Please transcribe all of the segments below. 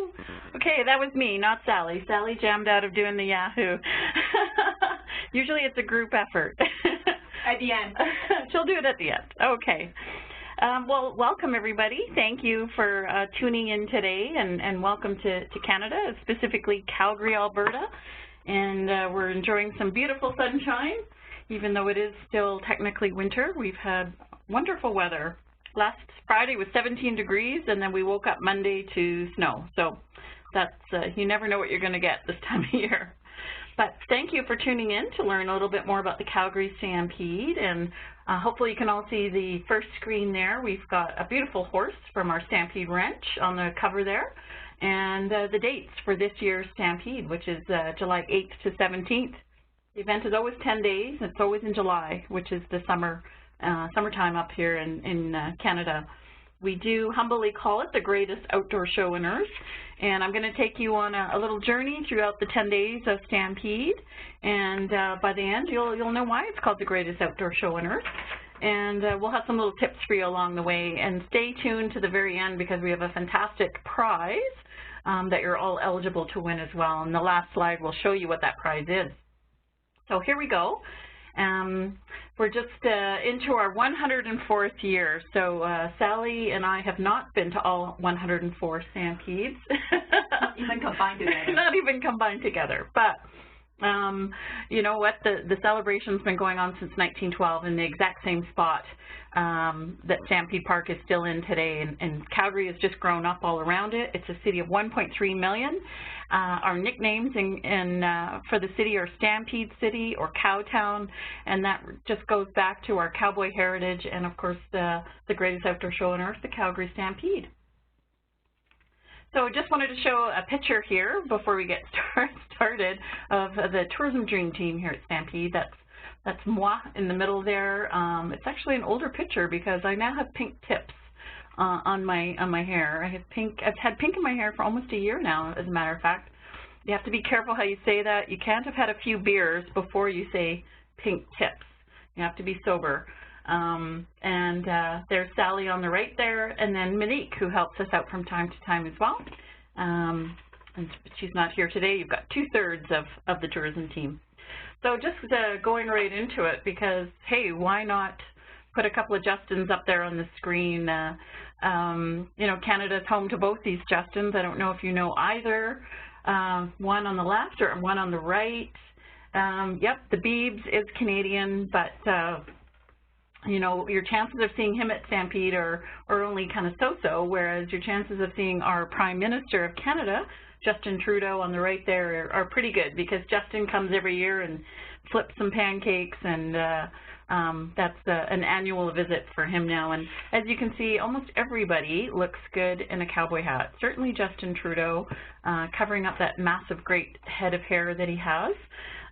Yahoo! Okay, that was me, not Sally. Sally jammed out of doing the Yahoo. Usually it's a group effort. At the end. She'll do it at the end. Okay. Well, welcome everybody. Thank you for tuning in today, and welcome to Canada, specifically Calgary, Alberta. And we're enjoying some beautiful sunshine, even though it is still technically winter. We've had wonderful weather. Last Friday was 17 degrees, and then we woke up Monday to snow. So that's, you never know what you're going to get this time of year. But thank you for tuning in to learn a little bit more about the Calgary Stampede, and hopefully you can all see the first screen there. We've got a beautiful horse from our Stampede Ranch on the cover there, and the dates for this year's Stampede, which is July 8th to 17th. The event is always 10 days. It's always in July, which is the summertime up here in Canada. We do humbly call it the greatest outdoor show on earth, and I'm going to take you on a little journey throughout the 10 days of Stampede, and by the end you'll know why it's called the greatest outdoor show on earth, and we'll have some little tips for you along the way. And stay tuned to the very end because we have a fantastic prize that you're all eligible to win as well, and the last slide will show you what that prize is. So here we go. We're just into our 104th year, so Sally and I have not been to all 104 Stampedes. Not even combined together. Not even combined together, but you know what, the celebration's been going on since 1912 in the exact same spot that Stampede Park is still in today, and Calgary has just grown up all around it. It's a city of 1.3 million. Our nicknames for the city are Stampede City or Cowtown, and that just goes back to our cowboy heritage and, of course, the greatest outdoor show on earth, the Calgary Stampede. So just wanted to show a picture here before we get started of the tourism dream team here at Stampede. That's moi in the middle there. It's actually an older picture because I now have pink tips on my hair. I've had pink in my hair for almost a year now, as a matter of fact. You have to be careful how you say that. You can't have had a few beers before you say pink tips. You have to be sober. And there's Sally on the right there, and then Monique, who helps us out from time to time as well. And she's not here today. You've got 2/3 of the tourism team. So just going right into it, because, hey, why not put a couple of Justins up there on the screen? You know, Canada's home to both these Justins. I don't know if you know either. One on the left or one on the right. Yep, the Beebs is Canadian, but you know, your chances of seeing him at Stampede are only kind of so-so, whereas your chances of seeing our Prime Minister of Canada, Justin Trudeau, on the right there are pretty good, because Justin comes every year and flips some pancakes, and that's an annual visit for him now. And as you can see, almost everybody looks good in a cowboy hat. Certainly Justin Trudeau, covering up that massive great head of hair that he has.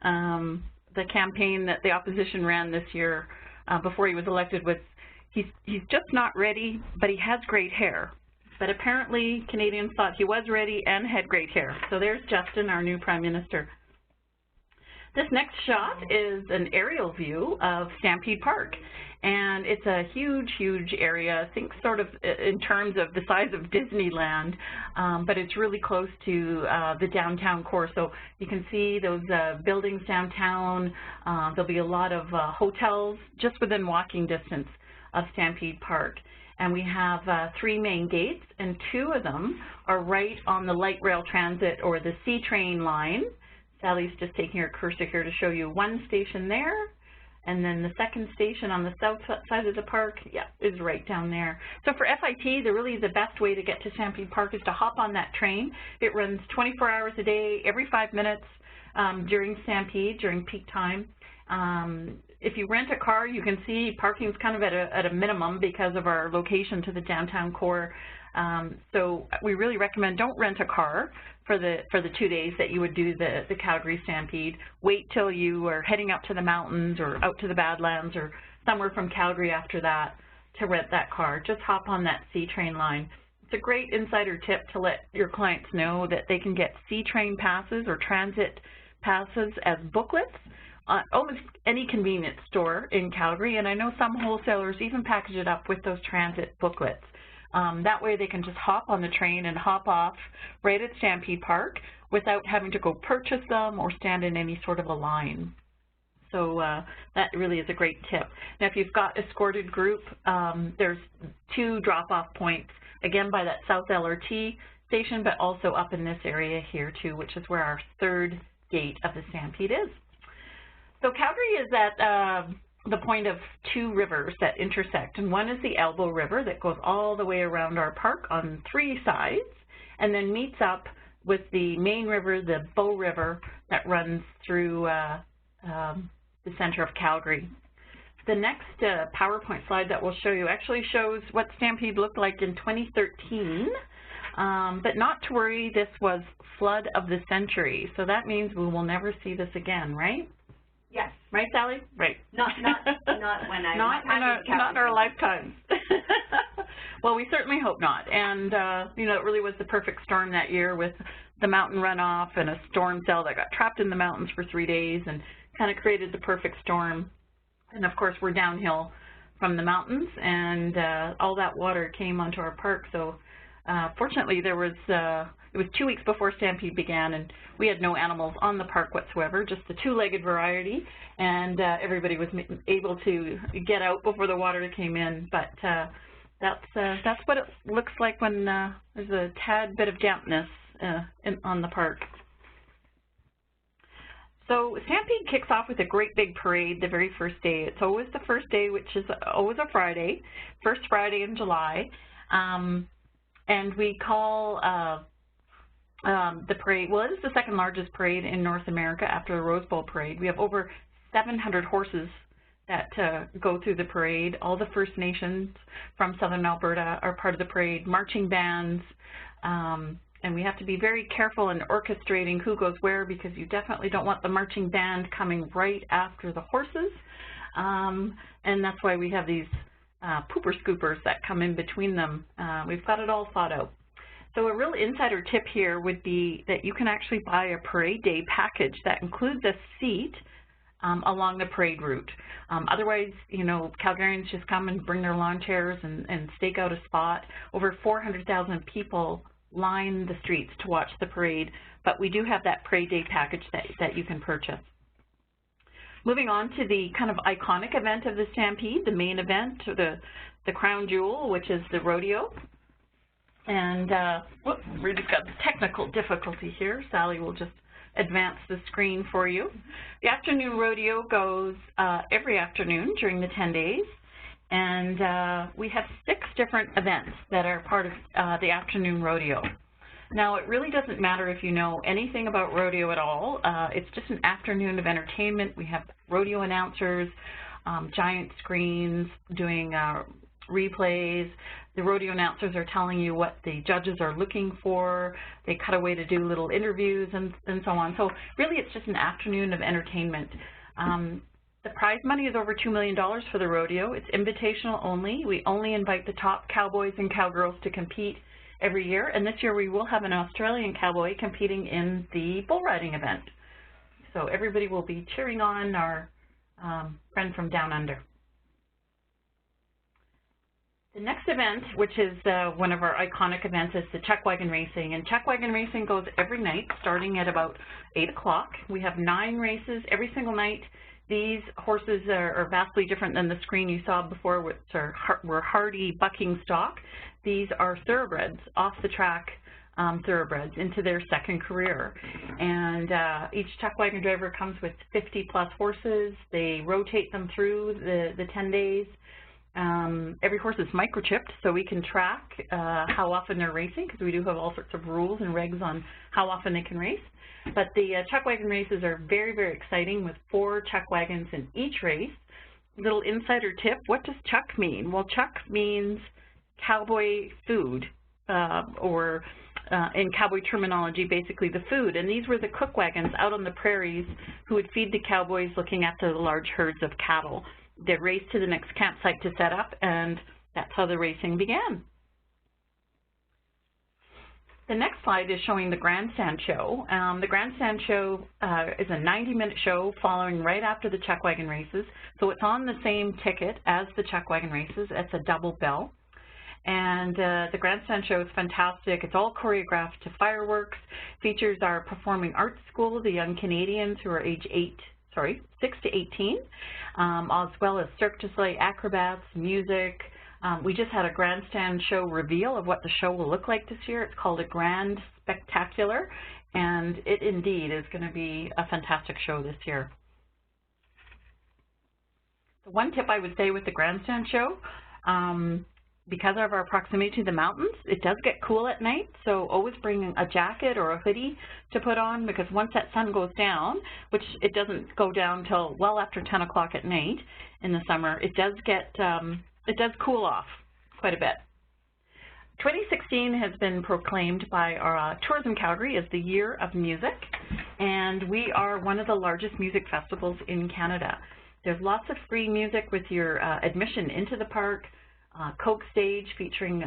The campaign that the opposition ran this year before he was elected was, he's just not ready, but he has great hair. But apparently Canadians thought he was ready and had great hair. So there's Justin, our new Prime Minister. This next shot is an aerial view of Stampede Park, and it's a huge, huge area. Think sort of in terms of the size of Disneyland, but it's really close to the downtown core. So you can see those buildings downtown. There'll be a lot of hotels just within walking distance of Stampede Park. And we have 3 main gates, and 2 of them are right on the light rail transit or the C-train line. Sally's just taking her cursor here to show you one station there, and then the second station on the south side of the park, yeah, is right down there. So for FIT, the best way to get to Stampede Park is to hop on that train. It runs 24 hours a day, every 5 minutes during Stampede, during peak time. If you rent a car, you can see parking's kind of at a minimum because of our location to the downtown core. So we really recommend don't rent a car for the 2 days that you would do the Calgary Stampede. Wait till you are heading up to the mountains or out to the Badlands or somewhere from Calgary after that to rent that car. Just hop on that C-train line. It's a great insider tip to let your clients know that they can get C-train passes or transit passes as booklets almost any convenience store in Calgary, and I know some wholesalers even package it up with those transit booklets. That way they can just hop on the train and hop off right at Stampede Park without having to go purchase them or stand in any sort of a line. So that really is a great tip. Now, if you've got escorted group, there's 2 drop-off points, again by that South LRT station, but also up in this area here too, which is where our 3rd gate of the Stampede is. So Calgary is at the point of 2 rivers that intersect, and one is the Elbow River that goes all the way around our park on 3 sides, and then meets up with the main river, the Bow River, that runs through the center of Calgary. The next PowerPoint slide that we'll show you actually shows what Stampede looked like in 2013, but not to worry, this was flood of the century, so that means we will never see this again, right? Yes. Right, Sally? Right. Not when I not in our lifetimes. Well, we certainly hope not. And you know, it really was the perfect storm that year with the mountain runoff and a storm cell that got trapped in the mountains for 3 days and kind of created the perfect storm. And of course, we're downhill from the mountains, and all that water came onto our park. So fortunately, there was it was 2 weeks before Stampede began, and we had no animals on the park whatsoever, just the 2-legged variety, and everybody was able to get out before the water came in. But that's what it looks like when there's a tad bit of dampness on the park. So Stampede kicks off with a great big parade the very first day. It's always the first day, which is always a Friday, first Friday in July. And we call the parade, well, it is the 2nd largest parade in North America after the Rose Bowl parade. We have over 700 horses that go through the parade. All the First Nations from Southern Alberta are part of the parade, marching bands, and we have to be very careful in orchestrating who goes where, because you definitely don't want the marching band coming right after the horses, and that's why we have these pooper scoopers that come in between them. We've got it all thought out. So a real insider tip here would be that you can actually buy a parade day package that includes a seat along the parade route. Otherwise, you know, Calgarians just come and bring their lawn chairs and stake out a spot. Over 400,000 people line the streets to watch the parade, but we do have that parade day package that you can purchase. Moving on to the kind of iconic event of the Stampede, the main event, the crown jewel, which is the rodeo. And whoops, we just got technical difficulty here. Sally will just advance the screen for you. The afternoon rodeo goes every afternoon during the 10 days. And we have 6 different events that are part of the afternoon rodeo. Now, it really doesn't matter if you know anything about rodeo at all. It's just an afternoon of entertainment. We have rodeo announcers, giant screens doing replays. The rodeo announcers are telling you what the judges are looking for. They cut away to do little interviews and so on. So really, it's just an afternoon of entertainment. The prize money is over $2 million for the rodeo. It's invitational only. We only invite the top cowboys and cowgirls to compete every year, and this year we will have an Australian cowboy competing in the bull riding event. So everybody will be cheering on our friend from down under. The next event, which is one of our iconic events, is the chuck wagon racing. And chuck wagon racing goes every night starting at about 8 o'clock. We have 9 races every single night. These horses are vastly different than the screen you saw before, which were hardy bucking stock. These are thoroughbreds, off-the-track thoroughbreds into their 2nd career. And each chuck wagon driver comes with 50-plus horses. They rotate them through the 10 days. Every horse is microchipped, so we can track how often they're racing, because we do have all sorts of rules and regs on how often they can race. But the chuck wagon races are very, very exciting, with 4 chuck wagons in each race. Little insider tip, what does chuck mean? Well, chuck means cowboy food, or in cowboy terminology, basically the food. And these were the cook wagons out on the prairies who would feed the cowboys looking after the large herds of cattle. They'd race to the next campsite to set up, and that's how the racing began. The next slide is showing the grandstand show. The grandstand show is a 90-minute show following right after the chuck wagon races. So it's on the same ticket as the chuck wagon races. It's a double bill. And the grandstand show is fantastic. It's all choreographed to fireworks, features our performing arts school, the young Canadians who are age 6 to 18, as well as Cirque du Soleil acrobats, music. We just had a grandstand show reveal of what the show will look like this year. It's called a Grand Spectacular, and it indeed is going to be a fantastic show this year. The one tip I would say with the grandstand show, because of our proximity to the mountains, it does get cool at night, so always bring a jacket or a hoodie to put on, because once that sun goes down, which it doesn't go down till well after 10 o'clock at night in the summer, it does cool off quite a bit. 2016 has been proclaimed by our Tourism Calgary as the Year of Music, and we are one of the largest music festivals in Canada. There's lots of free music with your admission into the park. Coke Stage featuring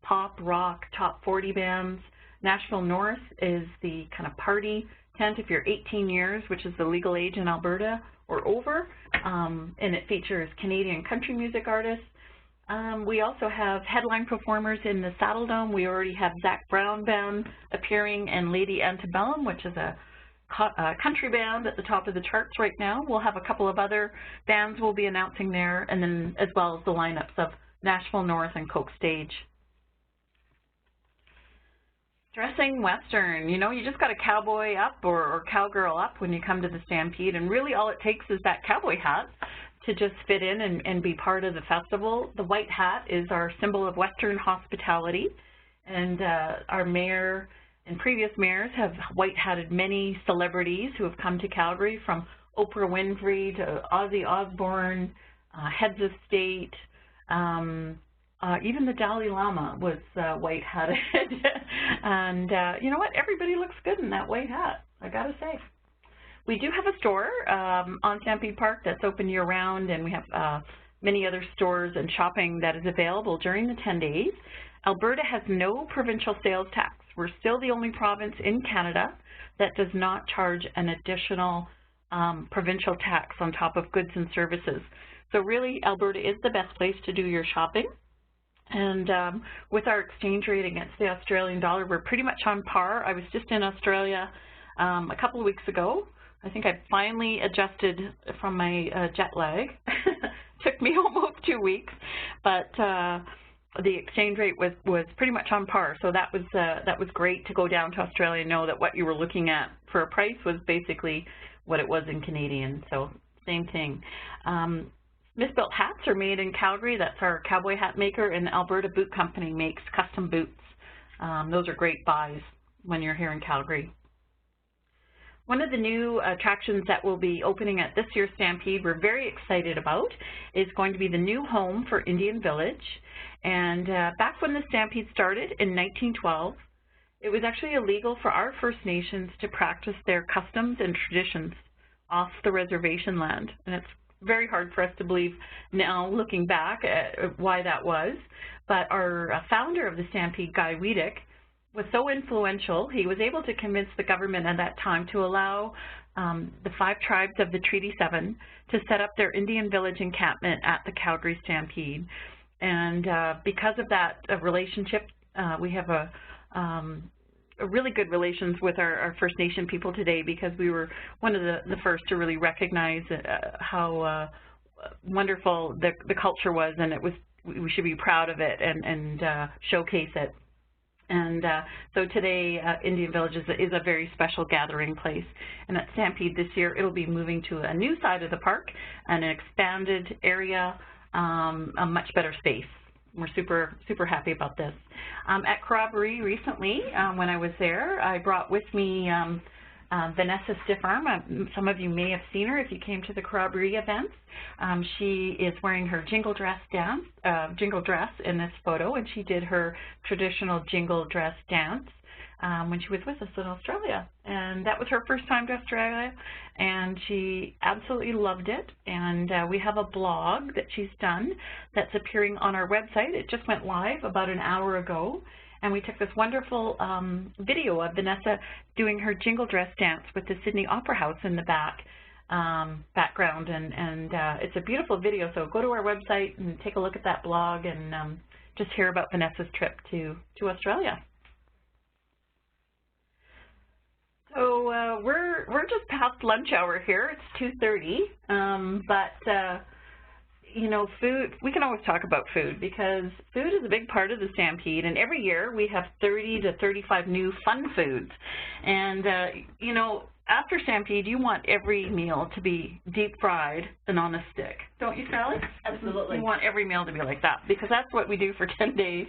pop, rock, top 40 bands. Nashville North is the kind of party tent if you're 18 years, which is the legal age in Alberta or over, and it features Canadian country music artists. We also have headline performers in the Saddle Dome. We already have Zach Brown Band appearing and Lady Antebellum, which is a country band at the top of the charts right now. We'll have a couple of other bands we'll be announcing there, and then as well as the lineups of Nashville North and Coke Stage. Dressing Western, you know, you just got a cowboy up or cowgirl up when you come to the Stampede, and really all it takes is that cowboy hat to just fit in and be part of the festival. The white hat is our symbol of Western hospitality, and our mayor and previous mayors have white-hatted many celebrities who have come to Calgary, from Oprah Winfrey to Ozzy Osbourne, heads of state, even the Dalai Lama was white-hatted. And you know what? Everybody looks good in that white hat, I gotta say. We do have a store on Stampede Park that's open year-round, and we have many other stores and shopping that is available during the 10 days. Alberta has no provincial sales tax. We're still the only province in Canada that does not charge an additional provincial tax on top of goods and services. So really, Alberta is the best place to do your shopping. And with our exchange rate against the Australian dollar, we're pretty much on par. I was just in Australia a couple of weeks ago. I think I finally adjusted from my jet lag. Took me almost 2 weeks, but the exchange rate was pretty much on par, so that was great to go down to Australia and know that what you were looking at for a price was basically what it was in Canadian, so same thing. Smith-built hats are made in Calgary. That's our cowboy hat maker, and Alberta Boot Company makes custom boots. Those are great buys when you're here in Calgary. One of the new attractions that will be opening at this year's Stampede we're very excited about is going to be the new home for Indian Village. And back when the Stampede started in 1912, it was actually illegal for our First Nations to practice their customs and traditions off the reservation land. And it's very hard for us to believe now, looking back, at why that was. But our founder of the Stampede, Guy Wiedek, was so influential, he was able to convince the government at that time to allow the 5 tribes of the Treaty 7 to set up their Indian Village encampment at the Calgary Stampede. And because of that relationship, we have a really good relations with our First Nation people today, because we were one of the first to really recognize how wonderful the culture was, and we should be proud of it and showcase it. And so today, Indian Village is a very special gathering place. And at Stampede this year, it'll be moving to a new side of the park, an expanded area, a much better space. We're super happy about this. At Corroboree recently, when I was there, I brought with me Vanessa Stiffarm. Some of you may have seen her if you came to the Corroboree events. She is wearing her jingle dress in this photo, and she did her traditional jingle dress dance when she was with us in Australia. And that was her first time to Australia, and she absolutely loved it. And we have a blog that she's done that's appearing on our website. It just went live about an hour ago. And we took this wonderful video of Vanessa doing her jingle dress dance with the Sydney Opera House in the background, and it's a beautiful video. So go to our website and take a look at that blog and just hear about Vanessa's trip to Australia. So we're just past lunch hour here. It's 2:30, but you know, food, we can always talk about food because food is a big part of the Stampede, and every year we have 30 to 35 new fun foods. And you know, after Stampede, you want every meal to be deep fried and on a stick. Don't you, Sally? Absolutely. You want every meal to be like that because that's what we do for 10 days.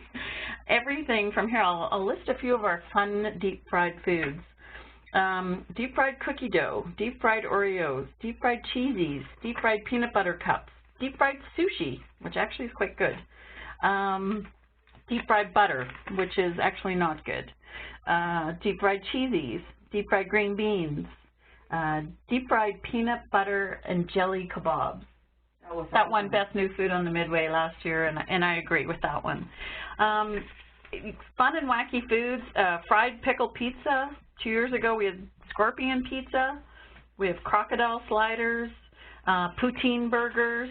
Everything from here, I'll list a few of our fun deep fried foods. Deep fried cookie dough, deep fried Oreos, deep fried cheesies, deep fried peanut butter cups, deep fried sushi, which actually is quite good. Deep fried butter, which is actually not good. Deep fried cheesies, deep fried green beans, deep fried peanut butter and jelly kebabs. That one best new food on the Midway last year, and I agree with that one. Fun and wacky foods, fried pickle pizza. 2 years ago we had scorpion pizza. We have crocodile sliders, poutine burgers.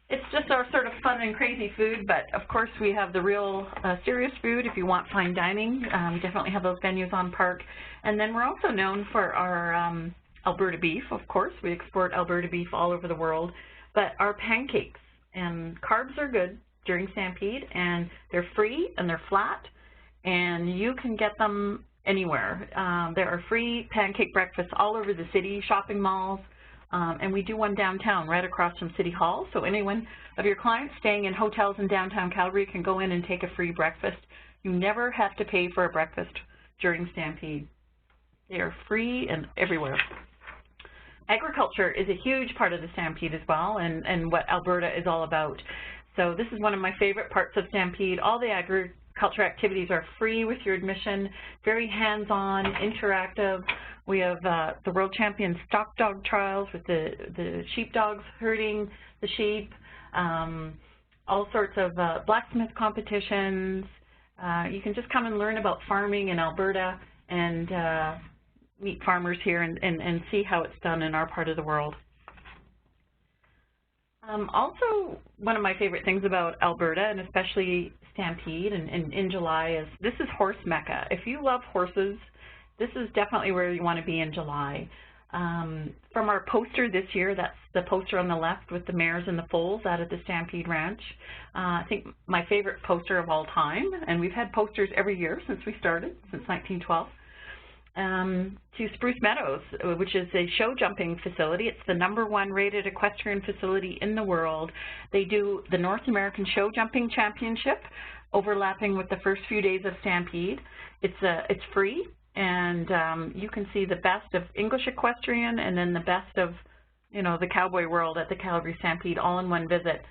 It's just our sort of fun and crazy food, but of course we have the real serious food if you want fine dining. We definitely have those venues on park. And then we're also known for our Alberta beef, of course. We export Alberta beef all over the world. But our pancakes and carbs are good during Stampede, and they're free and they're flat, and you can get them anywhere. There are free pancake breakfasts all over the city, shopping malls, and we do one downtown right across from City Hall. So anyone of your clients staying in hotels in downtown Calgary can go in and take a free breakfast. You never have to pay for a breakfast during Stampede. They are free and everywhere. Agriculture is a huge part of the Stampede as well, and what Alberta is all about. So this is one of my favorite parts of Stampede. All the agriculture activities are free with your admission, very hands-on, interactive. We have the World Champion Stock Dog Trials with the sheepdogs herding the sheep, all sorts of blacksmith competitions. You can just come and learn about farming in Alberta and meet farmers here and see how it's done in our part of the world. Also, one of my favorite things about Alberta, and especially Stampede and in July, is this is horse mecca. If you love horses, this is definitely where you want to be in July. From our poster this year, that's the poster on the left with the mares and the foals out at the Stampede Ranch. I think my favorite poster of all time, and we've had posters every year since we started, since 1912. To Spruce Meadows, which is a show jumping facility. It's the #1 rated equestrian facility in the world. They do the North American Show Jumping Championship, overlapping with the first few days of Stampede. It's free, and you can see the best of English equestrian and then the best of, you know, the cowboy world at the Calgary Stampede all in one visit.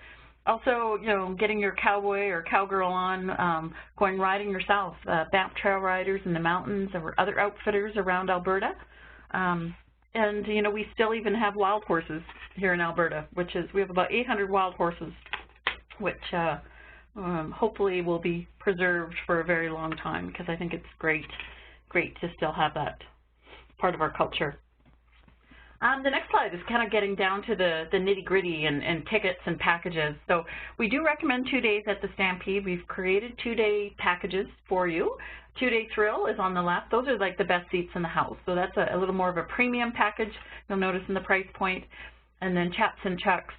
Also, you know, getting your cowboy or cowgirl on, going riding yourself, Banff trail riders in the mountains or other outfitters around Alberta. And, you know, we still even have wild horses here in Alberta, which is, we have about 800 wild horses, which hopefully will be preserved for a very long time, because I think it's great to still have that part of our culture. The next slide is kind of getting down to the nitty-gritty and tickets and packages. So we do recommend 2 days at the Stampede. We've created 2-day packages for you. 2-day thrill is on the left. Those are like the best seats in the house. So that's a little more of a premium package, you'll notice in the price point. And then chaps and chucks,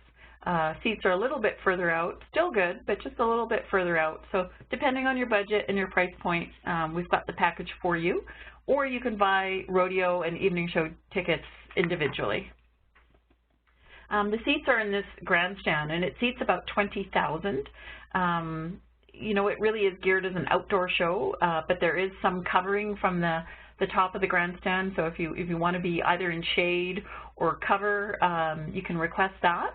seats are a little bit further out. Still good, but just a little bit further out. So depending on your budget and your price point, we've got the package for you. Or you can buy rodeo and evening show tickets individually. The seats are in this grandstand, and it seats about 20,000. You know, it really is geared as an outdoor show, but there is some covering from the top of the grandstand. So if you want to be either in shade or cover, you can request that.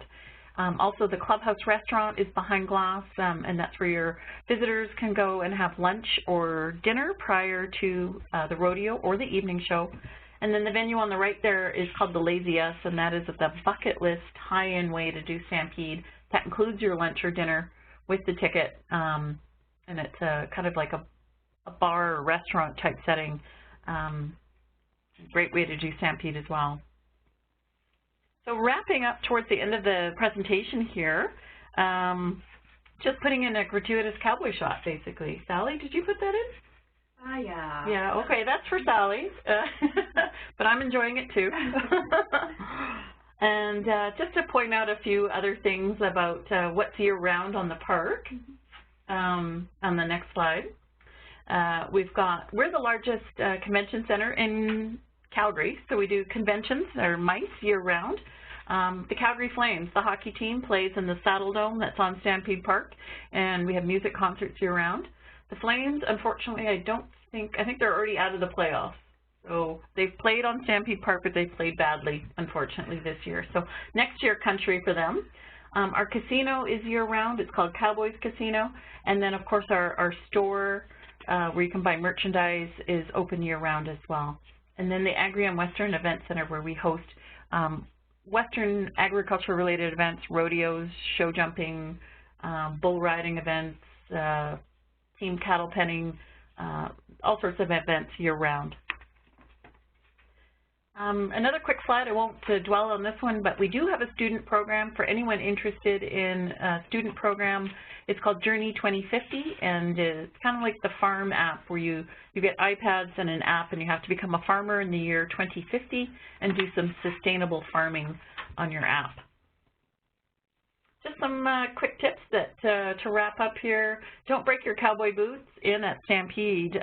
Also, the clubhouse restaurant is behind glass, and that's where your visitors can go and have lunch or dinner prior to the rodeo or the evening show. And then the venue on the right there is called the Lazy S, and that is the bucket list high-end way to do Stampede. That includes your lunch or dinner with the ticket, and it's kind of like a bar or restaurant type setting. Great way to do Stampede as well. So wrapping up towards the end of the presentation here, just putting in a gratuitous cowboy shot, basically. Sally, did you put that in? Yeah. Yeah, okay, that's for Sally, but I'm enjoying it too. And just to point out a few other things about what's year-round on the park, on the next slide, we're the largest convention center in Calgary, so we do conventions, or MICE, year-round. The Calgary Flames, the hockey team, plays in the Saddle Dome that's on Stampede Park, and we have music concerts year-round. The Flames, unfortunately, I think they're already out of the playoffs. So they've played on Stampede Park, but they've played badly, unfortunately, this year. So next year, country for them. Our casino is year-round. It's called Cowboys Casino. And then, of course, our store where you can buy merchandise is open year-round as well. And then the Agri and Western Event Center, where we host Western agriculture-related events, rodeos, show jumping, bull riding events, team cattle penning, all sorts of events year-round. Another quick slide, I won't dwell on this one, but we do have a student program for anyone interested in a student program. It's called Journey 2050, and it's kind of like the farm app where you get iPads and an app, and you have to become a farmer in the year 2050 and do some sustainable farming on your app. Just some quick tips that to wrap up here. Don't break your cowboy boots in at Stampede.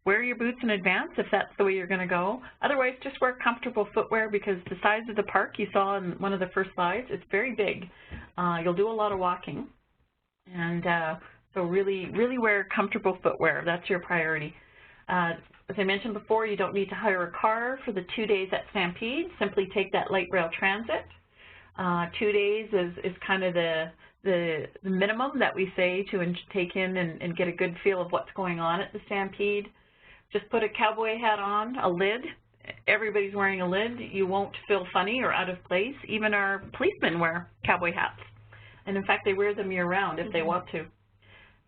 Wear your boots in advance if that's the way you're going to go. Otherwise, just wear comfortable footwear, because the size of the park you saw in one of the first slides, it's very big. You'll do a lot of walking. And so really wear comfortable footwear. That's your priority. As I mentioned before, you don't need to hire a car for the 2 days at Stampede. Simply take that light rail transit. 2 days is kind of the minimum that we say to take in and get a good feel of what's going on at the Stampede. Just put a cowboy hat on, a lid. Everybody's wearing a lid. You won't feel funny or out of place. Even our policemen wear cowboy hats. And in fact, they wear them year-round if they want to.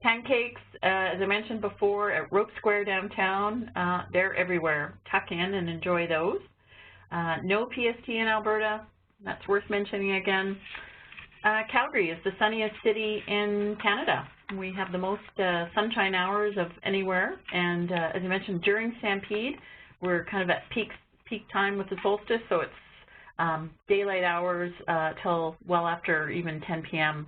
Pancakes, as I mentioned before, at Rope Square downtown, they're everywhere. Tuck in and enjoy those. No PST in Alberta. That's worth mentioning again. Calgary is the sunniest city in Canada. We have the most sunshine hours of anywhere, and as I mentioned, during Stampede, we're kind of at peak time with the solstice, so it's daylight hours till well after even 10 p.m.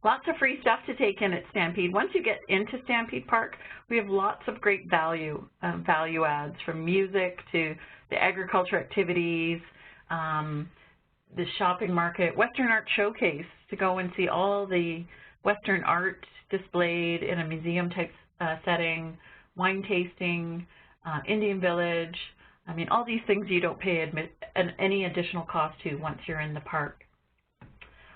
Lots of free stuff to take in at Stampede. Once you get into Stampede Park, we have lots of great value adds, from music to the agriculture activities, the shopping market, Western Art Showcase, to go and see all the Western art displayed in a museum-type setting, wine tasting, Indian Village. I mean, all these things you don't pay any additional cost to once you're in the park.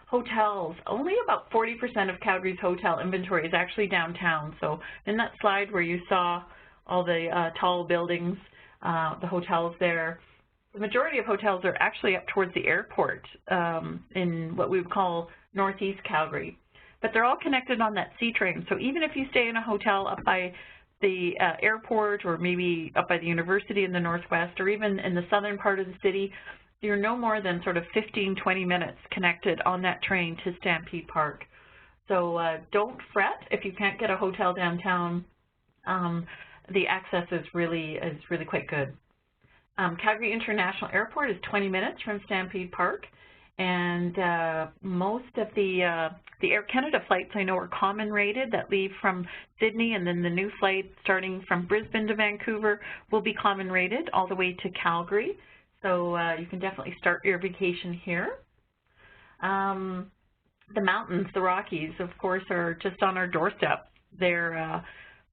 Hotels. Only about 40% of Calgary's hotel inventory is actually downtown. So in that slide where you saw all the tall buildings, the hotels there, the majority of hotels are actually up towards the airport in what we would call Northeast Calgary. But they're all connected on that C train. So even if you stay in a hotel up by the airport, or maybe up by the university in the northwest, or even in the southern part of the city, you're no more than sort of 15-20 minutes connected on that train to Stampede Park. So don't fret if you can't get a hotel downtown. The access is really quite good. Calgary International Airport is 20 minutes from Stampede Park, and most of the Air Canada flights I know are common rated that leave from Sydney, and then the new flight starting from Brisbane to Vancouver will be common rated all the way to Calgary. So you can definitely start your vacation here. The mountains, the Rockies, of course, are just on our doorstep. They're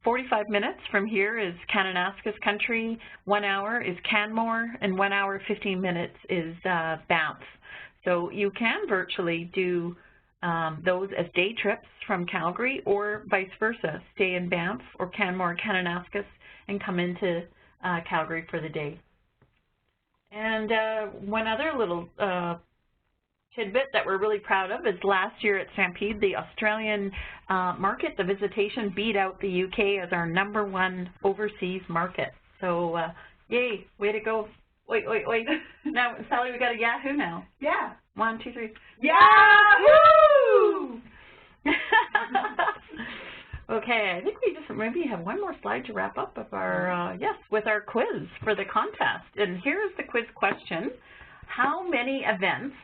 45 minutes from here is Kananaskis country, 1 hour is Canmore, and 1 hour 15 minutes is Banff. So you can virtually do those as day trips from Calgary, or vice versa, stay in Banff or Canmore, Kananaskis, and come into Calgary for the day. And one other little tidbit that we're really proud of is last year at Stampede, the Australian market, the visitation, beat out the UK as our #1 overseas market. So yay, way to go. Wait. Now, Sally, we got a Yahoo now. Yeah. 1, 2, 3. Yahoo! Okay, I think we just maybe have one more slide to wrap up of our, yes, with our quiz for the contest. And here's the quiz question. How many events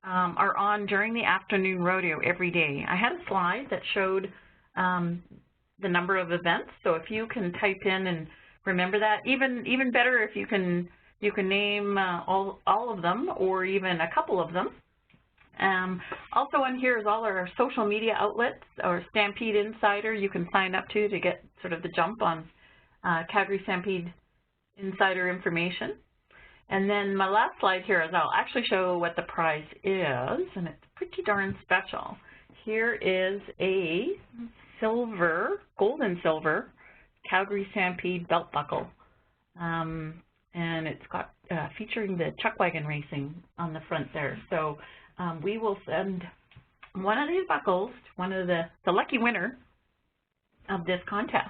are on during the afternoon rodeo every day? I had a slide that showed the number of events, so if you can type in and remember that, even better if you can name all of them or even a couple of them. Also on here is all our social media outlets, or Stampede Insider you can sign up to get sort of the jump on Calgary Stampede Insider information. And then my last slide here is I'll actually show what the prize is, and it's pretty darn special. Here is a gold and silver Calgary Stampede belt buckle. And it's got featuring the chuck wagon racing on the front there. So we will send one of these buckles to one of the lucky winner of this contest.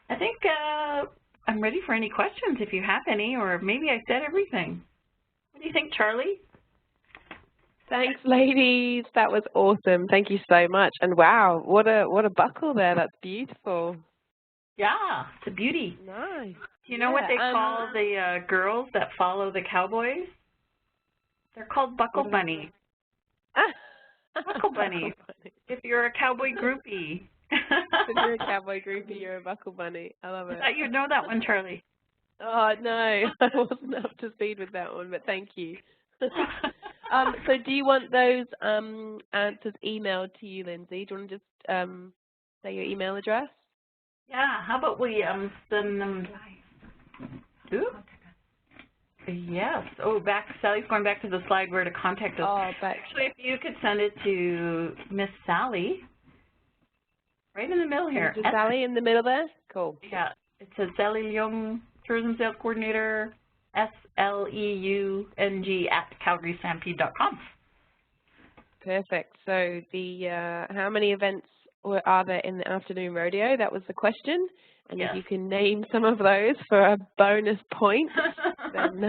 I think I'm ready for any questions if you have any, or maybe I said everything. What do you think, Charlie? Thanks, ladies. That was awesome. Thank you so much. And wow, what a buckle there. That's beautiful. Yeah, it's a beauty. Nice. Do you know what they call the girls that follow the cowboys? They're called buckle bunnies. Buckle bunnies. If you're a cowboy groupie. If you're a cowboy groupie, you're a buckle bunny. I love it. I thought you'd know that one, Charlie. Oh, no. I wasn't up to speed with that one, but thank you. So do you want those answers emailed to you, Lindsay? Do you want to just say your email address? Yeah, how about we send them... Ooh. Yes. Oh, Sally's going back to the slide where to contact us. Oh, but actually, if you could send it to Miss Sally, right in the middle here. Is Sally in the middle there? Cool. Yeah. It says Sally Leung, Tourism Sales Coordinator, SLEUNG @calgarystampede.com. Perfect. So the how many events are there in the afternoon rodeo? That was the question. And yes. If you can name some of those for a bonus point, then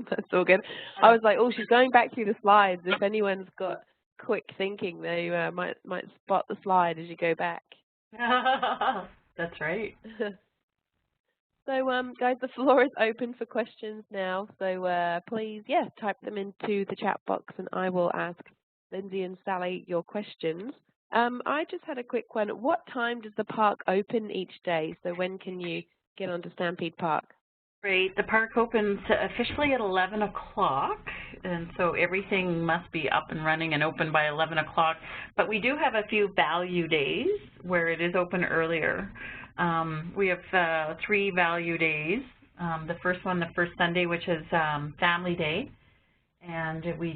that's all good. I was like, oh, she's going back through the slides. If anyone's got quick thinking, they might spot the slide as you go back. That's right. So, guys, the floor is open for questions now. So please, type them into the chat box, and I will ask Lindsay and Sally your questions. I just had a quick one. What time does the park open each day? So when can you get onto Stampede Park? Great. The park opens officially at 11 o'clock, and so everything must be up and running and open by 11 o'clock. But we do have a few value days where it is open earlier. We have 3 value days. The first one, the first Sunday, which is Family Day, and we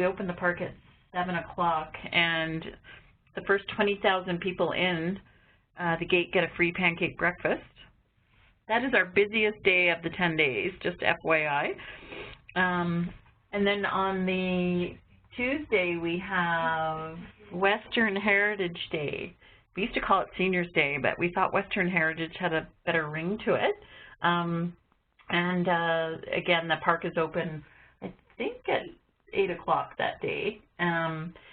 open the park at 7 o'clock, and the first 20,000 people in the gate get a free pancake breakfast. That is our busiest day of the 10 days, just FYI. And then on the Tuesday, we have Western Heritage Day. We used to call it Seniors Day, but we thought Western Heritage had a better ring to it. Again, the park is open, I think, at 8 o'clock that day.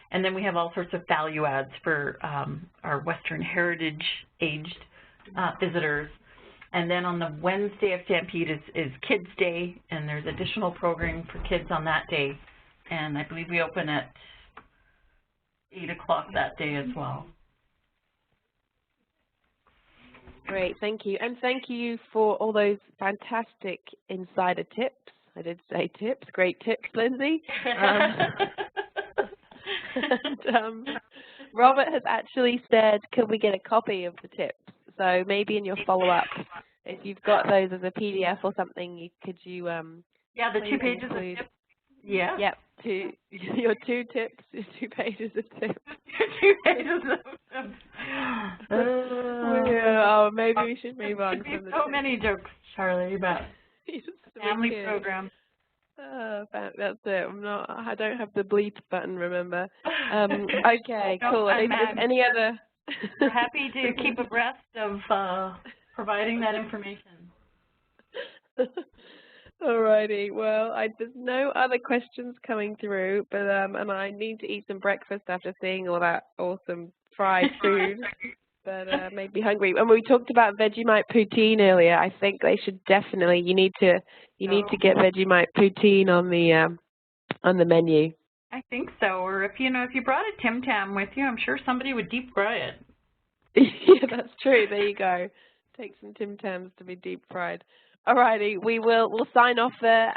And then we have all sorts of value adds for our Western Heritage aged visitors. And then on the Wednesday of Stampede is Kids Day, and there's additional programming for kids on that day. And I believe we open at 8 o'clock that day as well. Great, thank you. And thank you for all those fantastic insider tips. I did say tips. Great tips, Lindsay. Robert has actually said, could we get a copy of the tips? So maybe in your follow-up, if you've got those as a PDF or something, could you yeah, the 2 pages of tips. Yeah. Yep. Your 2 tips, your 2 pages of tips. 2 pages of tips. Oh, maybe we should move on from the so many jokes, Charlie, about family program. Oh, that's it. I don't have the bleep button, remember. Okay, cool. Any other? We're happy to keep abreast of providing that information. Alrighty. Well, there's no other questions coming through, but and I need to eat some breakfast after seeing all that awesome fried food. But made me hungry. And we talked about Vegemite poutine earlier. I think they should definitely. You need to get Vegemite poutine on the menu. I think so. Or if you brought a Tim Tam with you, I'm sure somebody would deep fry it. Yeah, that's true. There you go. Take some Tim Tams to be deep fried. Alrighty, we'll sign off there.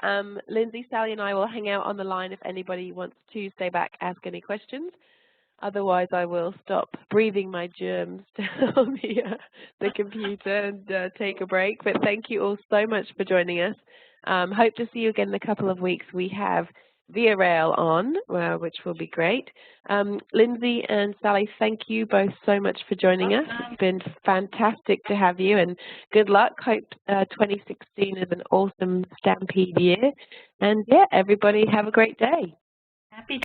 Lindsay, Sally, and I will hang out on the line if anybody wants to stay back, ask any questions. Otherwise, I will stop breathing my germs on the computer and take a break. But thank you all so much for joining us. Hope to see you again in a couple of weeks. We have Via Rail on, which will be great. Lindsay and Sally, thank you both so much for joining us. It's been fantastic to have you, and good luck. Hope 2016 is an awesome Stampede year. And yeah, everybody have a great day. Happy